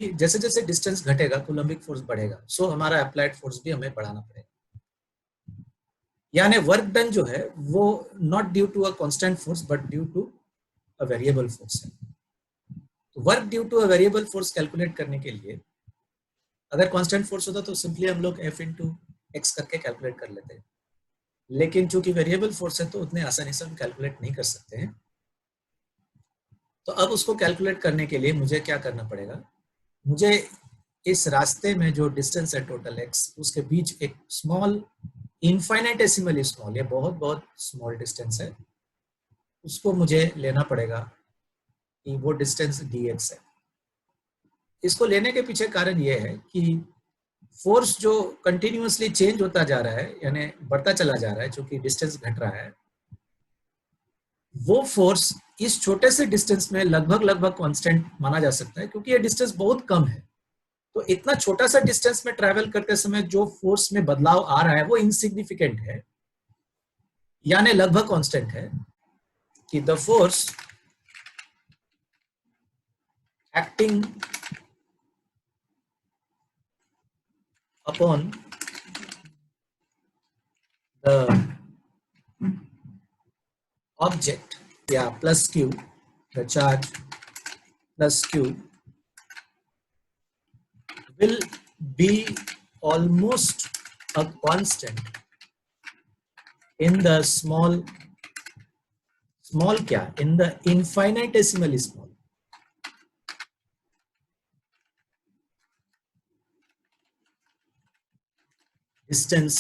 जैसे जैसे डिस्टेंस घटेगा कूलम्बिक फोर्स बढ़ेगा, सो हमारा अप्लाइड फोर्स भी हमें बढ़ाना पड़ेगा। यानी वर्क डन जो है वो not due to a constant force but due to a variable force है। तो work due to a variable force calculate करने के लिए अगर कांस्टेंट फोर्स होता तो सिंपली हम लोग F इंटू एक्स करके कैलकुलेट कर लेते हैं, लेकिन चूंकि वेरिएबल फोर्स है तो उतने आसानी से हम कैलकुलेट नहीं कर सकते हैं। तो अब उसको कैलकुलेट करने के लिए मुझे क्या करना पड़ेगा, मुझे इस रास्ते में जो डिस्टेंस है टोटल एक्स, उसके बीच एक स्मॉल इनफाइनाइटेसिमली स्मॉल, ये बहुत बहुत स्मॉल डिस्टेंस है, उसको मुझे लेना पड़ेगा कि वो डिस्टेंस dx है। इसको लेने के पीछे कारण ये है कि फोर्स जो कंटिन्यूअसली चेंज होता जा रहा है, यानी बढ़ता चला जा रहा है, चूंकि डिस्टेंस घट रहा है, वो फोर्स इस छोटे से डिस्टेंस में लगभग लगभग कांस्टेंट माना जा सकता है, क्योंकि ये डिस्टेंस बहुत कम है। तो इतना छोटा सा डिस्टेंस में ट्रैवल करते समय जो फोर्स में बदलाव आ रहा है वो इनसिग्निफिकेंट है, यानी लगभग कांस्टेंट है, कि the force acting upon the object या plus Q, the charge plus Q will be almost a constant in the small क्या, in the infinitesimally small distance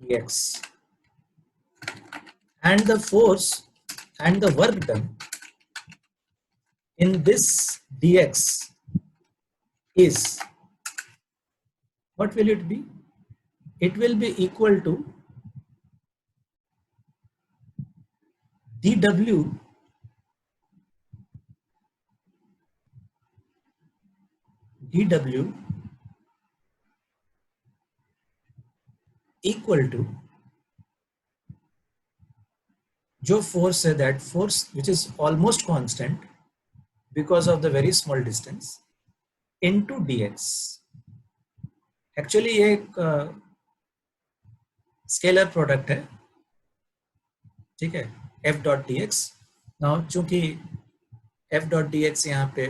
dx, and the force and the work done in this dx is, what will it be? It will be equal to dw equal to जो force है, that force which is almost constant because of the very small distance into dx। Actually ये एक scalar product है, ठीक है, f dot D x. Now चूंकि f dot D x यहाँ पे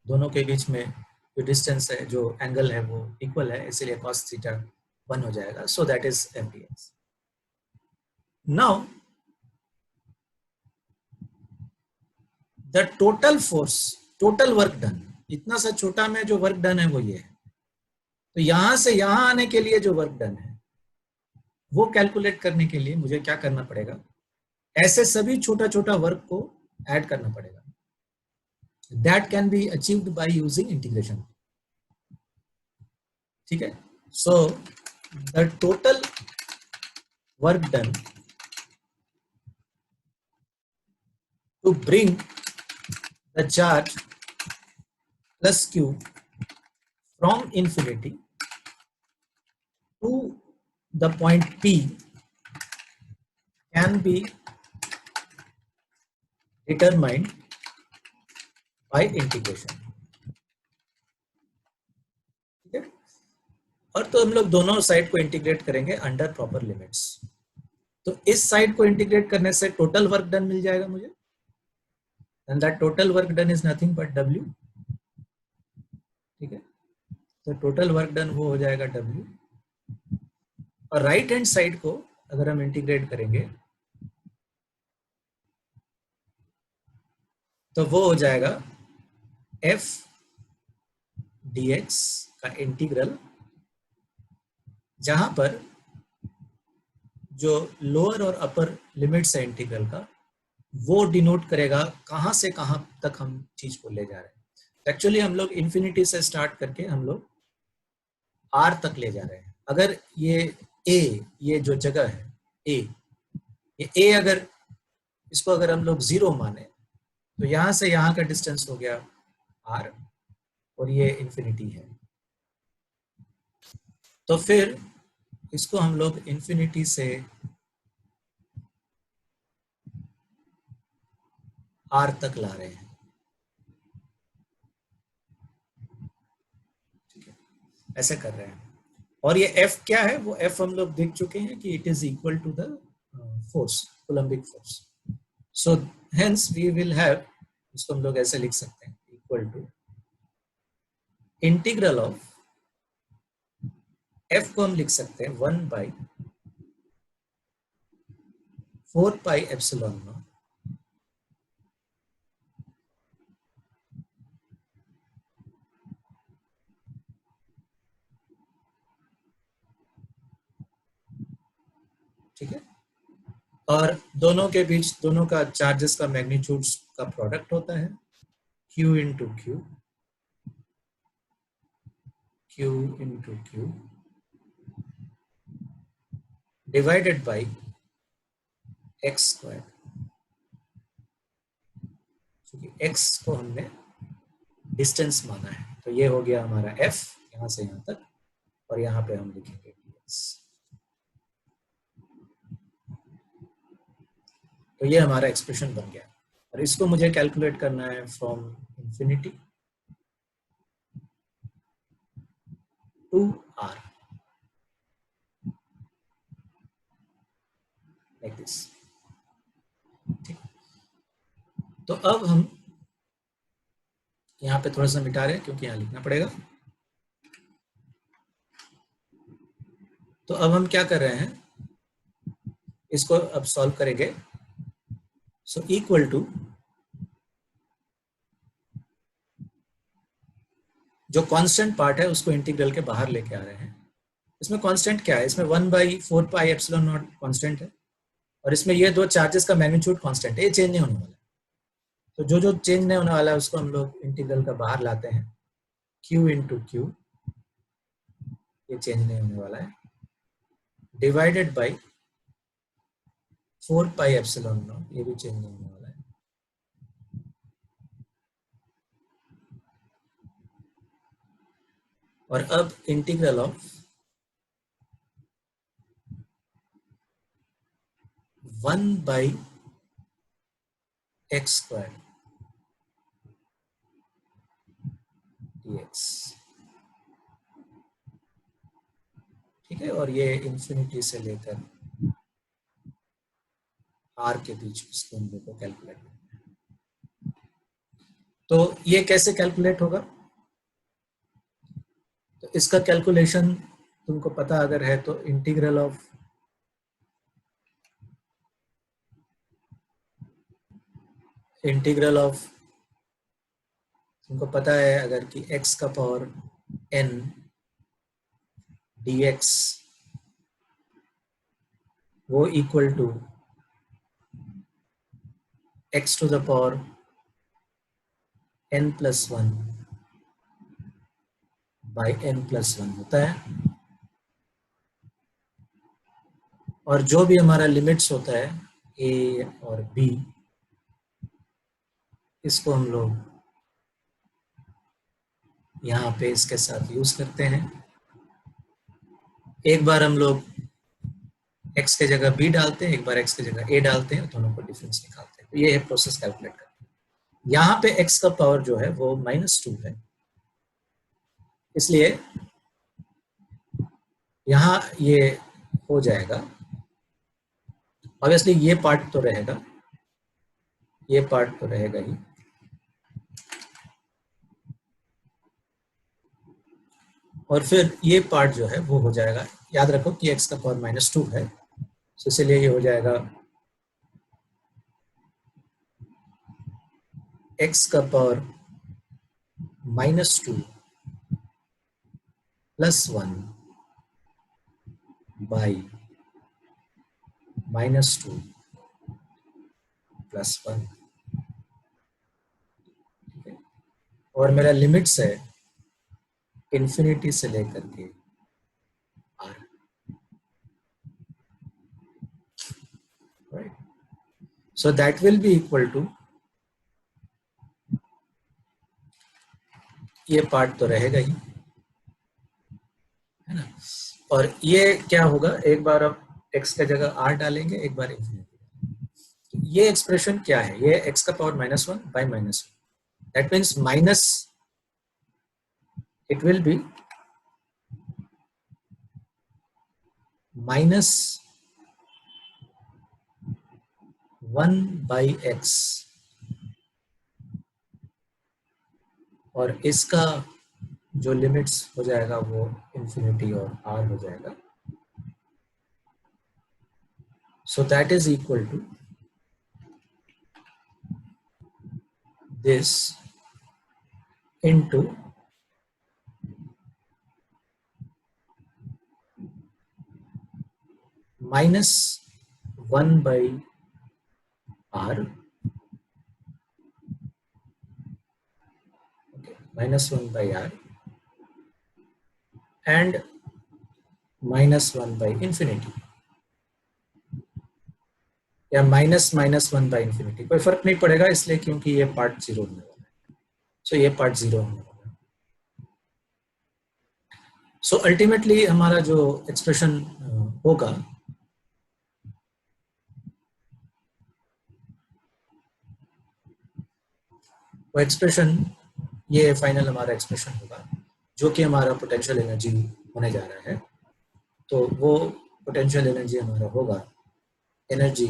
दोनों के बीच में जो डिस्टेंस है, जो एंगल है, वो इक्वल है, इसलिए cos थीटा 1 हो जाएगा, so that is f D x. Now the total force, total work done, इतना सा छोटा में जो वर्क डन है वो ये है। तो यहां से यहां आने के लिए जो वर्क डन है वो कैलकुलेट करने के लिए मुझे क्या करना पड़ेगा, ऐसे सभी छोटा छोटा वर्क को ऐड करना पड़ेगा। That can be achieved by using integration, ठीक है। So the total work done to bring the charge plus Q from infinity to the point P can be determined by integration, ठीक है। और तो हम लोग दोनों साइड को इंटीग्रेट करेंगे अंडर प्रॉपर लिमिट्स। तो इस साइड को इंटीग्रेट करने से टोटल वर्क डन मिल जाएगा मुझे, and that total work done is nothing but W, ठीक है। तो टोटल वर्क डन वो हो जाएगा W, और राइट हैंड साइड को अगर हम इंटीग्रेट करेंगे तो वो हो जाएगा f dx का इंटीग्रल, जहां पर जो लोअर और अपर लिमिट्स है इंटीग्रल का, वो डिनोट करेगा कहां से कहां तक हम चीज को ले जा रहे हैं। एक्चुअली हम लोग इन्फिनिटी से स्टार्ट करके हम लोग r तक ले जा रहे हैं। अगर ये a, ये जो जगह है a, ये a अगर इसको अगर हम लोग 0 माने तो यहां से यहां का डिस्टेंस हो गया r, और ये इन्फिनिटी है। तो फिर इसको हम लोग इन्फिनिटी से r तक ला रहे हैं। ऐसे कर रहे हैं। और ये F क्या है, वो F हम लोग देख चुके हैं कि it is equal to the force, coulombic force. So hence we will have, इसको हम लोग ऐसे लिख सकते हैं, equal to integral of F को हम लिख सकते हैं 1/4πε0 ठीक है। और दोनों के बीच, दोनों का चार्जेस का मैग्नीट्यूड का प्रोडक्ट होता है Q into Q divided by x², क्योंकि x को हमने डिस्टेंस माना है। तो ये हो गया हमारा f यहाँ से यहाँ तक, और यहाँ पे हम लिखेंगे dx। तो ये हमारा एक्सप्रेशन बन गया, और इसको मुझे कैलकुलेट करना है from infinity to r, like this. ठीक, तो अब हम यहाँ पे थोड़ा सा मिटा रहे हैं क्योंकि यहाँ लिखना पड़ेगा। तो अब हम क्या कर रहे हैं, इसको अब सॉल्व करेंगे। सो इक्वल टू जो कांस्टेंट पार्ट है उसको इंटीग्रल के बाहर लेके आ रहे हैं। इसमें कांस्टेंट क्या है, इसमें 1/4πε0 कांस्टेंट है, और इसमें ये दो चार्जेस का मैग्नीट्यूड कांस्टेंट है, ये चेंज नहीं होने वाला है। तो जो जो चेंज नहीं होने वाला है उसको हम लोग इंटीग्रल का बाहर लाते हैं। Q इंटू Q, ये चेंज नहीं होने वाला है, डिवाइडेड बाई 4πε0, ये भी चेंज नहीं होने वाला है। और अब इंटीग्रल ऑफ 1/x² dx, ठीक है। और ये इंफिनिटी से लेकर r के बीच इसको हम लोग को कैलकुलेट करना है। तो ये कैसे कैलकुलेट होगा, तो इसका कैलकुलेशन तुमको पता अगर है तो इंटीग्रल ऑफ तुमको पता है अगर कि x का पावर n dx वो equal to x to the power n+1 by n+1 होता है। और जो भी हमारा लिमिट्स होता है a और b, इसको हम लोग यहाँ पे इसके साथ यूज करते हैं। एक बार हम लोग x के जगह b डालते हैं, एक बार x के जगह a डालते हैं, दोनों को डिफरेंस निकालते हैं। तो ये है प्रोसेस कैलकुलेट करना। यहाँ पे x का पावर जो है वो -2 है, इसलिए यहाँ ये हो जाएगा। ऑब्वियसली ये पार्ट तो रहेगा, ये पार्ट तो रहेगा ही, और फिर ये पार्ट जो है वो हो जाएगा। याद रखो कि x का पावर -2 है, तो इसलिए ये हो जाएगा x का पावर -2 +1 बाई -2 +1। और मेरा लिमिट्स है इंफिनिटी से लेकर के r, right. So that will be equal to, ये पार्ट तो रहेगा ही, है ना। और ये क्या होगा, एक बार आप x का जगह r डालेंगे, एक बार इंफिनिटी। ये एक्सप्रेशन क्या है, ये x का power -1 by -1, that means minus, it will B minus 1/x, और इसका जो लिमिट्स हो जाएगा वो इंफिनिटी और r हो जाएगा. So that is equal to this into minus 1/r, okay, minus 1/r and minus 1/infinity, या -(-1/infinity), कोई फर्क नहीं पड़ेगा इसलिए क्योंकि ये पार्ट 0 होने वाला है. सो ये पार्ट 0 होने वाला है. सो अल्टीमेटली हमारा जो एक्सप्रेशन होगा वो एक्सप्रेशन, ये फाइनल हमारा एक्सप्रेशन होगा जो कि हमारा पोटेंशियल एनर्जी होने जा रहा है. तो वो पोटेंशियल एनर्जी हमारा होगा एनर्जी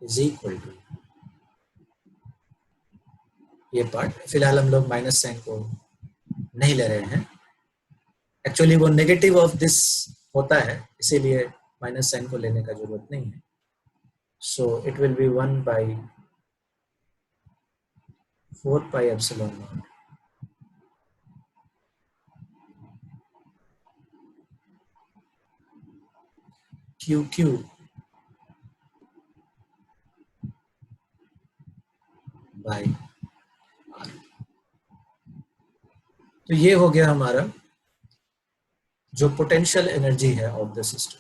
इज इक्वल टू, ये पार्ट फिलहाल हम लोग माइनस साइन को नहीं ले रहे हैं, एक्चुअली वो नेगेटिव ऑफ दिस होता है इसीलिए माइनस साइन को लेने का जरूरत नहीं है. So it will be 1/4πε0 QQ by R. तो ये हो गया हमारा जो पोटेंशियल एनर्जी है ऑफ द सिस्टम.